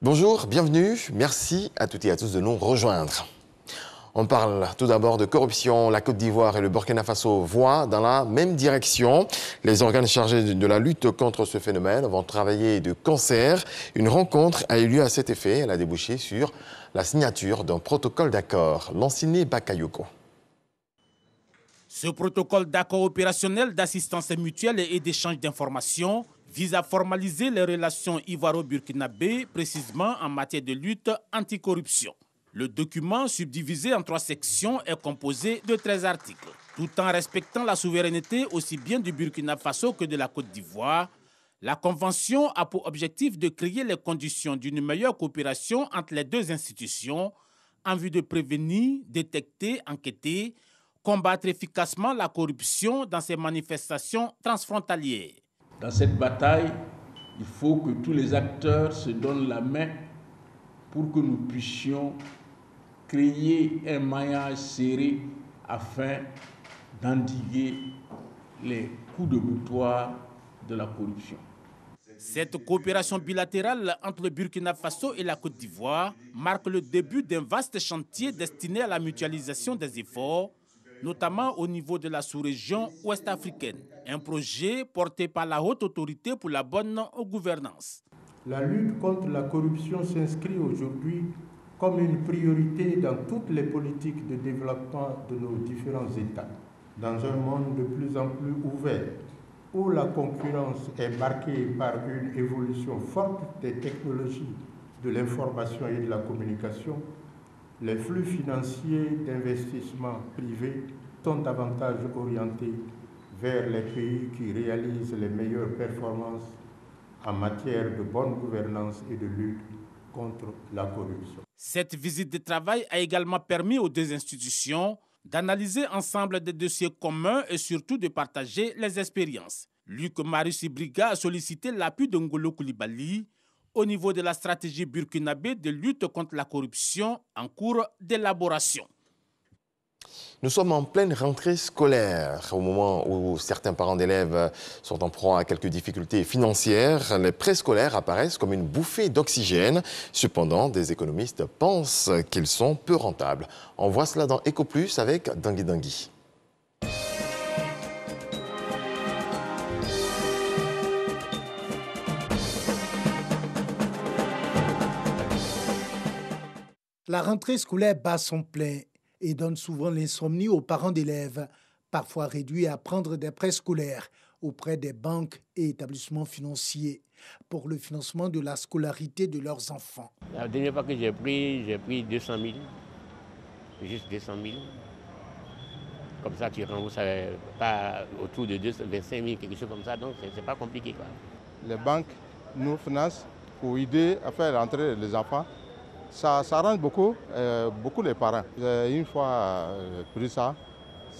Bonjour, bienvenue. Merci à toutes et à tous de nous rejoindre. On parle tout d'abord de corruption. La Côte d'Ivoire et le Burkina Faso voient dans la même direction. Les organes chargés de la lutte contre ce phénomène vont travailler de concert. Une rencontre a eu lieu à cet effet. Elle a débouché sur la signature d'un protocole d'accord. Lanciné Bakayoko. Ce protocole d'accord opérationnel d'assistance mutuelle et d'échange d'informations vise à formaliser les relations ivoiro-burkinabé, précisément en matière de lutte anticorruption. Le document, subdivisé en 3 sections, est composé de 13 articles. Tout en respectant la souveraineté aussi bien du Burkina Faso que de la Côte d'Ivoire, la Convention a pour objectif de créer les conditions d'une meilleure coopération entre les 2 institutions en vue de prévenir, détecter, enquêter, combattre efficacement la corruption dans ces manifestations transfrontalières. Dans cette bataille, il faut que tous les acteurs se donnent la main pour que nous puissions créer un maillage serré afin d'endiguer les coups de boutoir de la corruption. Cette coopération bilatérale entre le Burkina Faso et la Côte d'Ivoire marque le début d'un vaste chantier destiné à la mutualisation des efforts, notamment au niveau de la sous-région ouest-africaine. Un projet porté par la Haute Autorité pour la bonne gouvernance. La lutte contre la corruption s'inscrit aujourd'hui comme une priorité dans toutes les politiques de développement de nos différents États. Dans un monde de plus en plus ouvert, où la concurrence est marquée par une évolution forte des technologies de l'information et de la communication, les flux financiers d'investissement privés sont davantage orientés vers les pays qui réalisent les meilleures performances en matière de bonne gouvernance et de lutte contre la corruption. Cette visite de travail a également permis aux 2 institutions d'analyser ensemble des dossiers communs et surtout de partager les expériences. Luc Marius Ibriga a sollicité l'appui de Ngolo Coulibaly au niveau de la stratégie burkinabé de lutte contre la corruption en cours d'élaboration. Nous sommes en pleine rentrée scolaire. Au moment où certains parents d'élèves sont en proie à quelques difficultés financières, les préscolaires apparaissent comme une bouffée d'oxygène. Cependant, des économistes pensent qu'ils sont peu rentables. On voit cela dans EcoPlus avec Dangui Dangui. La rentrée scolaire bat son plein et donne souvent l'insomnie aux parents d'élèves, parfois réduits à prendre des prêts scolaires auprès des banques et établissements financiers pour le financement de la scolarité de leurs enfants. La dernière fois que j'ai pris 200 000, juste 200 000. Comme ça, tu rembourses pas autour de 25 000, quelque chose comme ça, donc c'est pas compliqué, quoi. Les banques nous financent pour aider à faire rentrer les enfants. Ça arrange beaucoup les parents. Une fois pris ça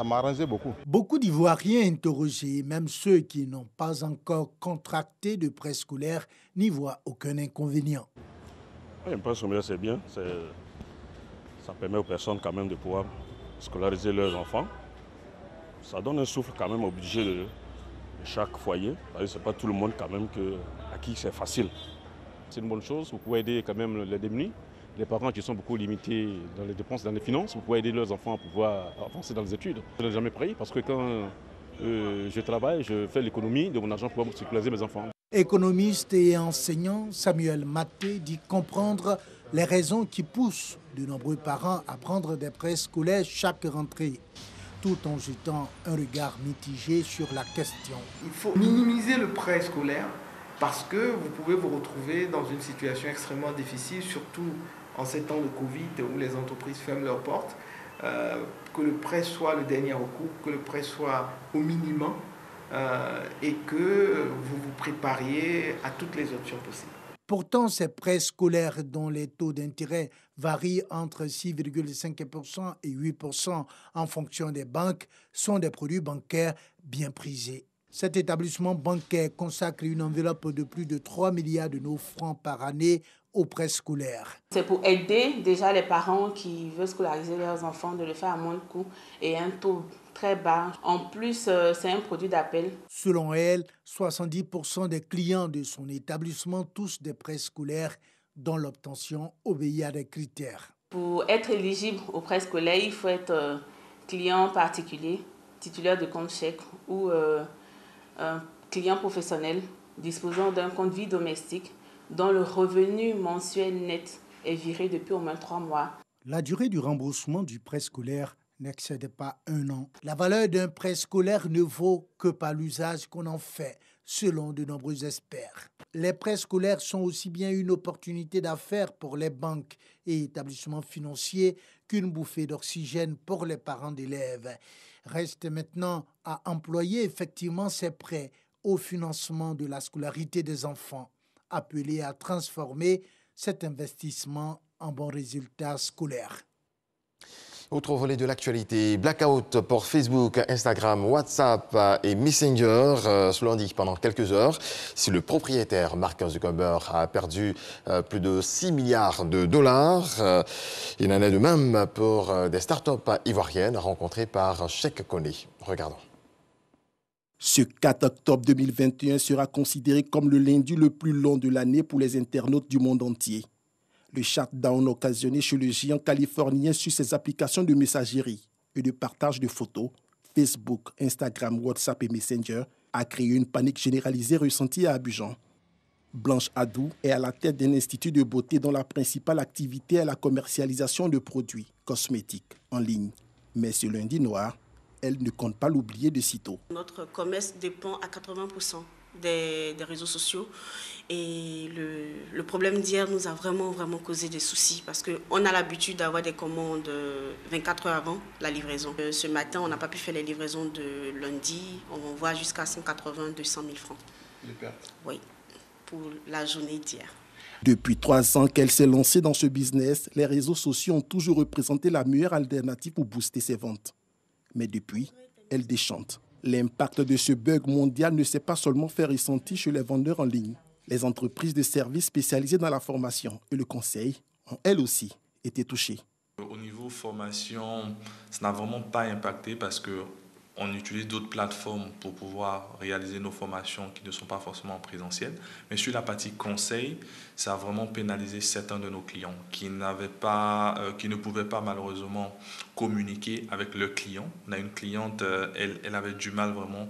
m'a arrangé beaucoup. Beaucoup d'Ivoiriens interrogés, même ceux qui n'ont pas encore contracté de prêt scolaire, n'y voient aucun inconvénient. Un prêt scolaire, c'est bien. Ça permet aux personnes quand même de pouvoir scolariser leurs enfants. Ça donne un souffle quand même au budget de chaque foyer. Ce n'est pas tout le monde quand même à qui c'est facile. C'est une bonne chose. Vous pouvez aider quand même les démunis. Les parents qui sont beaucoup limités dans les dépenses, dans les finances, vous pouvez aider leurs enfants à pouvoir avancer dans les études. Je n'ai jamais payé parce que quand je travaille, je fais l'économie de mon argent pour scolariser mes enfants. Économiste et enseignant, Samuel Maté dit comprendre les raisons qui poussent de nombreux parents à prendre des prêts scolaires chaque rentrée, tout en jetant un regard mitigé sur la question. Il faut minimiser le prêt scolaire parce que vous pouvez vous retrouver dans une situation extrêmement difficile, surtout en ces temps de Covid où les entreprises ferment leurs portes, que le prêt soit le dernier recours, que le prêt soit au minimum et que vous vous prépariez à toutes les options possibles. Pourtant, ces prêts scolaires dont les taux d'intérêt varient entre 6,5% et 8% en fonction des banques sont des produits bancaires bien prisés. Cet établissement bancaire consacre une enveloppe de plus de 3 milliards de nos francs par année aux prêts scolaires. C'est pour aider déjà les parents qui veulent scolariser leurs enfants de le faire à moins de coût et un taux très bas. En plus, c'est un produit d'appel. Selon elle, 70% des clients de son établissement touchent des prêts scolaires, dont l'obtention obéit à des critères. Pour être éligible au prêt scolaire, il faut être client particulier, titulaire de compte chèque ou un client professionnel disposant d'un compte vie domestique dont le revenu mensuel net est viré depuis au moins 3 mois. La durée du remboursement du prêt scolaire n'excède pas 1 an. La valeur d'un prêt scolaire ne vaut que par l'usage qu'on en fait, selon de nombreux experts. Les prêts scolaires sont aussi bien une opportunité d'affaires pour les banques et établissements financiers qu'une bouffée d'oxygène pour les parents d'élèves. Reste maintenant à employer effectivement ces prêts au financement de la scolarité des enfants, appelés à transformer cet investissement en bons résultats scolaires. Autre volet de l'actualité, blackout pour Facebook, Instagram, WhatsApp et Messenger. Cela dit pendant quelques heures, si le propriétaire Mark Zuckerberg a perdu plus de 6 milliards de dollars, il en est de même pour des startups ivoiriennes rencontrées par Cheikh Koné. Regardons. Ce 4 octobre 2021 sera considéré comme le lundi le plus long de l'année pour les internautes du monde entier. Le shutdown occasionné chez le géant californien sur ses applications de messagerie et de partage de photos, Facebook, Instagram, WhatsApp et Messenger, a créé une panique généralisée ressentie à Abidjan. Blanche Adou est à la tête d'un institut de beauté dont la principale activité est la commercialisation de produits cosmétiques en ligne. Mais ce lundi noir, elle ne compte pas l'oublier de sitôt. Notre commerce dépend à 80% des réseaux sociaux et le problème d'hier nous a vraiment causé des soucis parce qu'on a l'habitude d'avoir des commandes 24 heures avant la livraison. Ce matin, on n'a pas pu faire les livraisons de lundi, on voit jusqu'à 180 200 000 francs. Les pertes? Oui, pour la journée d'hier. Depuis 3 ans qu'elle s'est lancée dans ce business, les réseaux sociaux ont toujours représenté la meilleure alternative pour booster ses ventes. Mais depuis, elle déchante. L'impact de ce bug mondial ne s'est pas seulement fait ressentir chez les vendeurs en ligne. Les entreprises de services spécialisées dans la formation et le conseil ont elles aussi été touchées. Au niveau formation, ça n'a vraiment pas impacté parce qu'on utilise d'autres plateformes pour pouvoir réaliser nos formations qui ne sont pas forcément présentielles. Mais sur la partie conseil, ça a vraiment pénalisé certains de nos clients qui ne pouvaient pas malheureusement communiquer avec leurs clients. On a une cliente, elle avait du mal vraiment.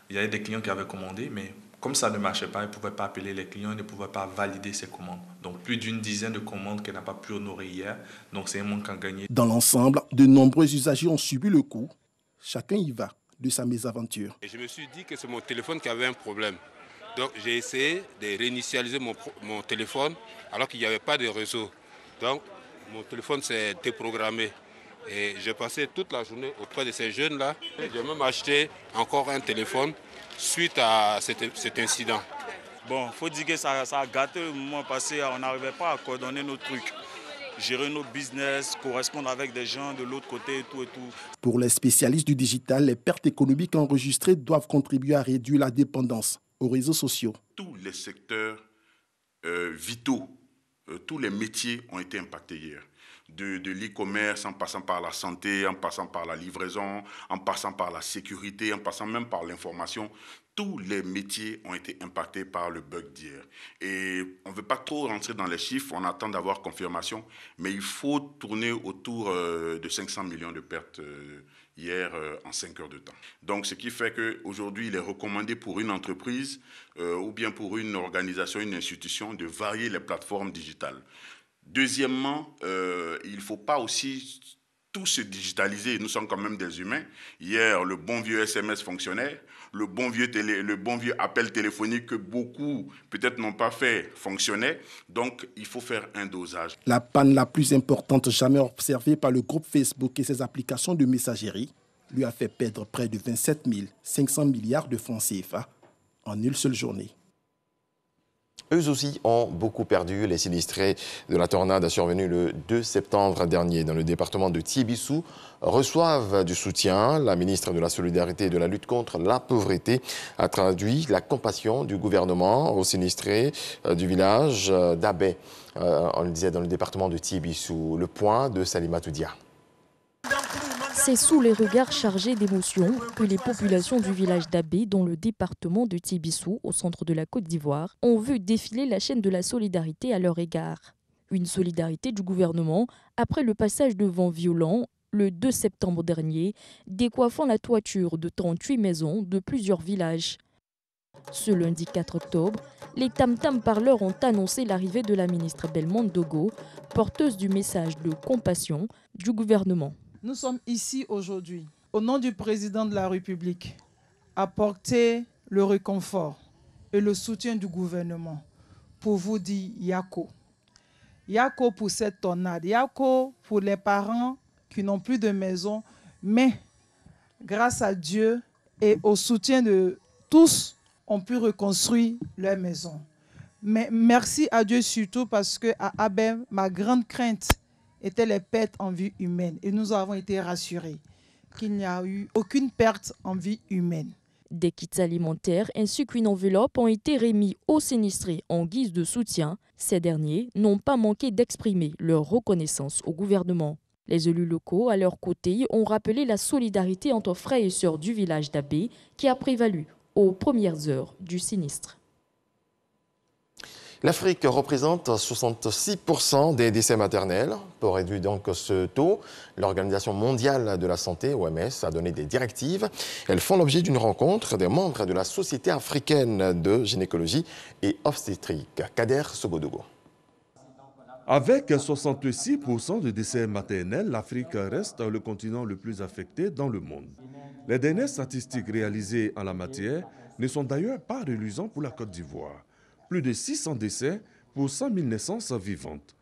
Il y avait des clients qui avaient commandé, mais comme ça ne marchait pas, elle ne pouvait pas appeler les clients, elle ne pouvait pas valider ses commandes. Donc plus d'une dizaine de commandes qu'elle n'a pas pu honorer hier. Donc c'est un manque à gagner. Dans l'ensemble, de nombreux usagers ont subi le coup. Chacun y va de sa mésaventure. Et je me suis dit que c'est mon téléphone qui avait un problème. Donc j'ai essayé de réinitialiser mon téléphone alors qu'il n'y avait pas de réseau. Donc mon téléphone s'est déprogrammé. Et j'ai passé toute la journée auprès de ces jeunes-là. J'ai même acheté encore un téléphone suite à cet incident. Bon, il faut dire que ça a gâté le moment passé. On n'arrivait pas à coordonner nos trucs, gérer nos business, correspondre avec des gens de l'autre côté et tout et tout. Pour les spécialistes du digital, les pertes économiques enregistrées doivent contribuer à réduire la dépendance aux réseaux sociaux. Tous les secteurs vitaux, tous les métiers ont été impactés hier. De l'e-commerce, en passant par la santé, en passant par la livraison, en passant par la sécurité, en passant même par l'information. Tous les métiers ont été impactés par le bug d'hier. Et on ne veut pas trop rentrer dans les chiffres, on attend d'avoir confirmation, mais il faut tourner autour de 500 millions de pertes hier en 5 heures de temps. Donc ce qui fait qu'aujourd'hui, il est recommandé pour une entreprise ou bien pour une organisation, une institution, de varier les plateformes digitales. Deuxièmement, il ne faut pas aussi tout se digitaliser. Nous sommes quand même des humains. Hier, le bon vieux SMS fonctionnait. Le bon vieux appel téléphonique que beaucoup peut-être n'ont pas fait fonctionnait. Donc, il faut faire un dosage. La panne la plus importante jamais observée par le groupe Facebook et ses applications de messagerie lui a fait perdre près de 27 500 milliards de francs CFA en une seule journée. Eux aussi ont beaucoup perdu. Les sinistrés de la tornade survenue le 2 septembre dernier dans le département de Tiébissou reçoivent du soutien. La ministre de la Solidarité et de la lutte contre la pauvreté a traduit la compassion du gouvernement aux sinistrés du village d'Abé, on le disait, dans le département de Tiébissou. Le point de Salima Toudia. C'est sous les regards chargés d'émotion que les populations du village d'Abé, dans le département de Tibissou, au centre de la Côte d'Ivoire, ont vu défiler la chaîne de la solidarité à leur égard. Une solidarité du gouvernement après le passage de vents violents le 2 septembre dernier, décoiffant la toiture de 38 maisons de plusieurs villages. Ce lundi 4 octobre, les tam-tam parleurs ont annoncé l'arrivée de la ministre Belmondo Dogo, porteuse du message de compassion du gouvernement. Nous sommes ici aujourd'hui, au nom du président de la République, à porter le réconfort et le soutien du gouvernement pour vous dire Yako. Yako pour cette tornade, Yako pour les parents qui n'ont plus de maison, mais grâce à Dieu et au soutien de tous, ont pu reconstruire leur maison. Mais merci à Dieu surtout parce qu'à Abé, ma grande crainte était les pertes en vie humaine. Et nous avons été rassurés qu'il n'y a eu aucune perte en vie humaine. Des kits alimentaires ainsi qu'une enveloppe ont été remis aux sinistrés en guise de soutien. Ces derniers n'ont pas manqué d'exprimer leur reconnaissance au gouvernement. Les élus locaux, à leur côté, ont rappelé la solidarité entre frères et sœurs du village d'Abé qui a prévalu aux premières heures du sinistre. L'Afrique représente 66% des décès maternels. Pour réduire donc ce taux, l'Organisation mondiale de la santé, OMS, a donné des directives. Elles font l'objet d'une rencontre des membres de la Société africaine de gynécologie et obstétrique. Kader Sogodogo. Avec 66% de décès maternels, l'Afrique reste le continent le plus affecté dans le monde. Les dernières statistiques réalisées en la matière ne sont d'ailleurs pas reluisantes pour la Côte d'Ivoire. Plus de 600 décès pour 100 000 naissances vivantes.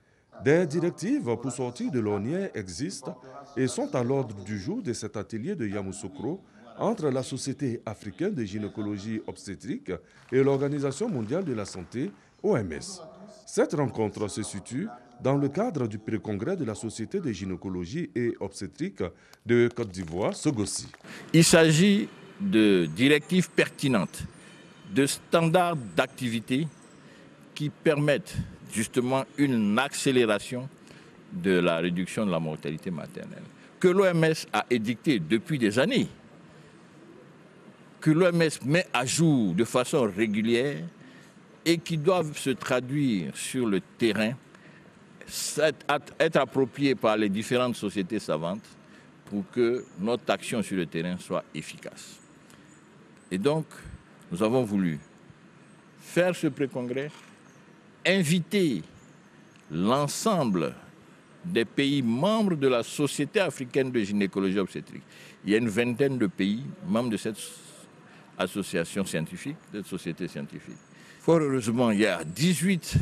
Des directives pour sortir de l'ornière existent et sont à l'ordre du jour de cet atelier de Yamoussoukro entre la Société africaine de gynécologie obstétrique et l'Organisation mondiale de la santé, OMS. Cette rencontre se situe dans le cadre du pré-congrès de la Société de gynécologie et obstétrique de Côte d'Ivoire, Sogossi. Il s'agit de directives pertinentes, de standards d'activité qui permettent justement une accélération de la réduction de la mortalité maternelle, que l'OMS a édicté depuis des années, que l'OMS met à jour de façon régulière et qui doivent se traduire sur le terrain, être appropriés par les différentes sociétés savantes pour que notre action sur le terrain soit efficace. Et donc, nous avons voulu faire ce pré-congrès, inviter l'ensemble des pays membres de la Société africaine de gynécologie obstétrique. Il y a une vingtaine de pays membres de cette association scientifique, de cette société scientifique. Fort heureusement, il y a 18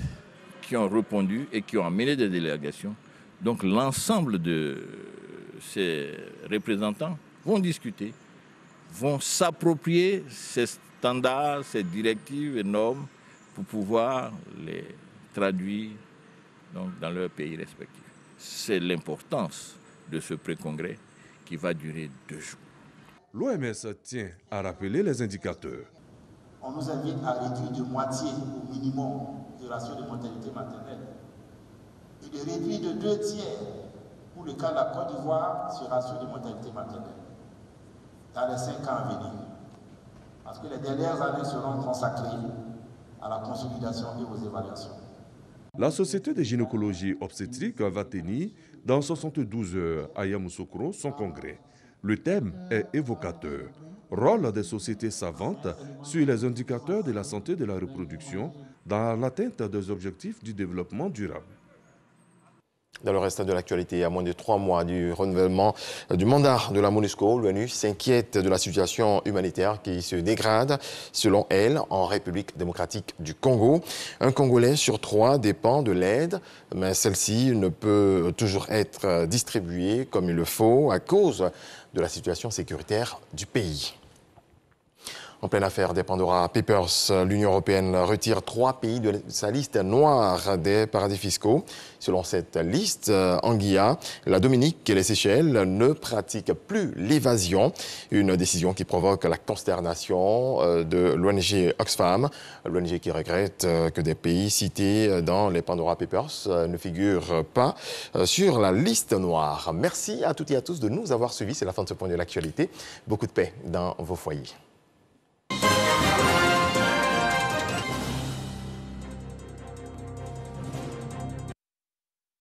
qui ont répondu et qui ont amené des délégations. Donc l'ensemble de ces représentants vont discuter, vont s'approprier ces standards, ces directives et normes pour pouvoir les traduire donc, dans leurs pays respectifs. C'est l'importance de ce pré-congrès qui va durer 2 jours. L'OMS tient à rappeler les indicateurs. On nous invite à réduire de moitié au minimum le ratio de mortalité maternelle et de réduire de 2 tiers pour le cas de la Côte d'Ivoire ce ratio de mortalité maternelle dans les 5 ans à venir. Parce que les dernières années seront consacrées à la consolidation et aux évaluations. La Société de gynécologie obstétrique va tenir dans 72 heures à Yamoussoukro son congrès. Le thème est évocateur. Rôle des sociétés savantes sur les indicateurs de la santé de la reproduction dans l'atteinte des objectifs du développement durable. Dans le reste de l'actualité, à moins de 3 mois du renouvellement du mandat de la MONUSCO, l'ONU s'inquiète de la situation humanitaire qui se dégrade, selon elle, en République démocratique du Congo. Un Congolais sur 3 dépend de l'aide, mais celle-ci ne peut toujours être distribuée comme il le faut à cause de la situation sécuritaire du pays. En pleine affaire des Pandora Papers, l'Union européenne retire 3 pays de sa liste noire des paradis fiscaux. Selon cette liste, Anguilla, la Dominique et les Seychelles ne pratiquent plus l'évasion. Une décision qui provoque la consternation de l'ONG Oxfam. L'ONG qui regrette que des pays cités dans les Pandora Papers ne figurent pas sur la liste noire. Merci à toutes et à tous de nous avoir suivis. C'est la fin de ce point de l'actualité. Beaucoup de paix dans vos foyers.